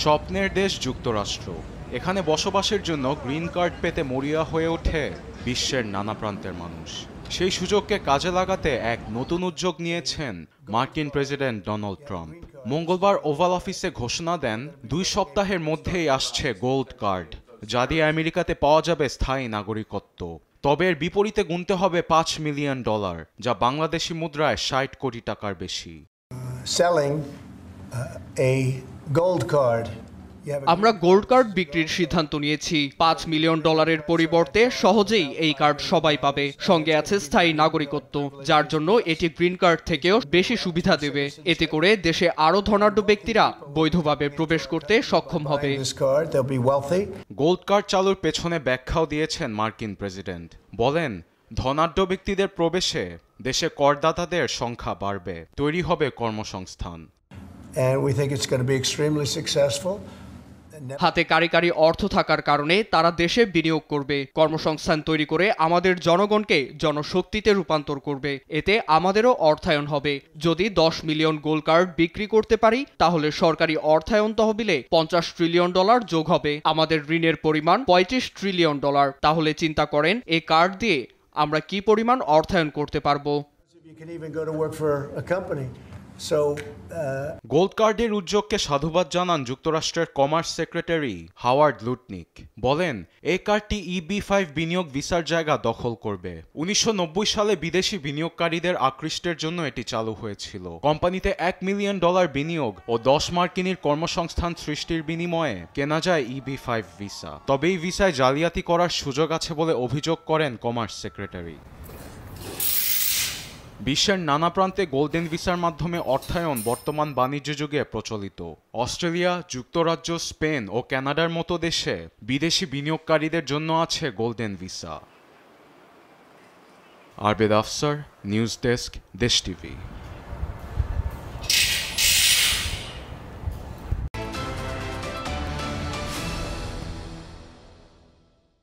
স্বপ্নের দেশ যুক্তরাষ্ট্র। এখানে বসবাসের জন্য গ্রিন কার্ড পেতে মরিয়া হয়ে ওঠে বিশ্বের নানা প্রান্তের মানুষ। সেই সুযোগকে কাজে লাগাতে এক নতুন উদ্যোগ নিয়েছেন মার্কিন প্রেসিডেন্ট ডোনাল্ড ট্রাম্প। মঙ্গলবার ওভাল অফিসে ঘোষণা দেন 2 সপ্তাহের মধ্যেই আসছে গোল্ড কার্ড, যা দিয়ে আমেরিকাতে পাওয়া যাবে স্থায়ী নাগরিকত্ব। তবে এর বিপরীতে গুনতে হবে $5 মিলিয়ন, যা বাংলাদেশি মুদ্রায় 60 কোটি টাকার বেশি। আমরা গোল্ড কার্ড বিক্রির সিদ্ধান্ত নিয়েছি। $5 মিলিয়ন পরিবর্তে সহজেই এই কার্ড সবাই পাবে। সঙ্গে আছে স্থায়ী নাগরিকত্ব, যার জন্য এটি গ্রিন কার্ড থেকেও বেশি সুবিধা দেবে। এতে করে দেশে আরও ধনাঢ্য ব্যক্তিরা বৈধভাবে প্রবেশ করতে সক্ষম হবে। গোল্ড কার্ড চালুর পেছনে ব্যাখ্যাও দিয়েছেন মার্কিন প্রেসিডেন্ট। বলেন, ধনাঢ্য ব্যক্তিদের প্রবেশে দেশে করদাতাদের সংখ্যা বাড়বে, তৈরি হবে কর্মসংস্থান। হাতে কারিগরি অর্থ থাকার কারণে তারা দেশে বিনিয়োগ করবে, কর্মসংস্থান তৈরি করে আমাদের জনগণকে জনশক্তিতে রূপান্তর করবে। এতে আমাদেরও অর্থায়ন হবে। যদি 10 মিলিয়ন গোল্ড কার্ড বিক্রি করতে পারি, তাহলে সরকারি অর্থায়ন তহবিলে $50 ট্রিলিয়ন যোগ হবে। আমাদের ঋণের পরিমাণ $35 ট্রিলিয়ন। তাহলে চিন্তা করেন, এই কার্ড দিয়ে আমরা কি পরিমাণ অর্থায়ন করতে পারবো। গোল্ড কার্ডের উদ্যোগকে সাধুবাদ জানান যুক্তরাষ্ট্রের কমার্স সেক্রেটারি হাওয়ার্ড লুটনিক। বলেন, এই কার্ডটি EB-5 বিনিয়োগ ভিসার জায়গা দখল করবে। 1990 সালে বিদেশি বিনিয়োগকারীদের আকৃষ্টের জন্য এটি চালু হয়েছিল। কোম্পানিতে $1 মিলিয়ন বিনিয়োগ ও 10 মার্কিনীর কর্মসংস্থান সৃষ্টির বিনিময়ে কেনা যায় EB-5 ভিসা। তবে এই ভিসায় জালিয়াতি করার সুযোগ আছে বলে অভিযোগ করেন কমার্স সেক্রেটারি। বিশ্বের নানা প্রান্তে গোল্ডেন ভিসার মাধ্যমে অর্থায়ন বর্তমান বাণিজ্য যুগে প্রচলিত। অস্ট্রেলিয়া, যুক্তরাজ্য, স্পেন ও কানাডার মতো দেশে বিদেশি বিনিয়োগকারীদের জন্য আছে গোল্ডেন ভিসা। আরবেদ Afsar, news desk, Desh TV.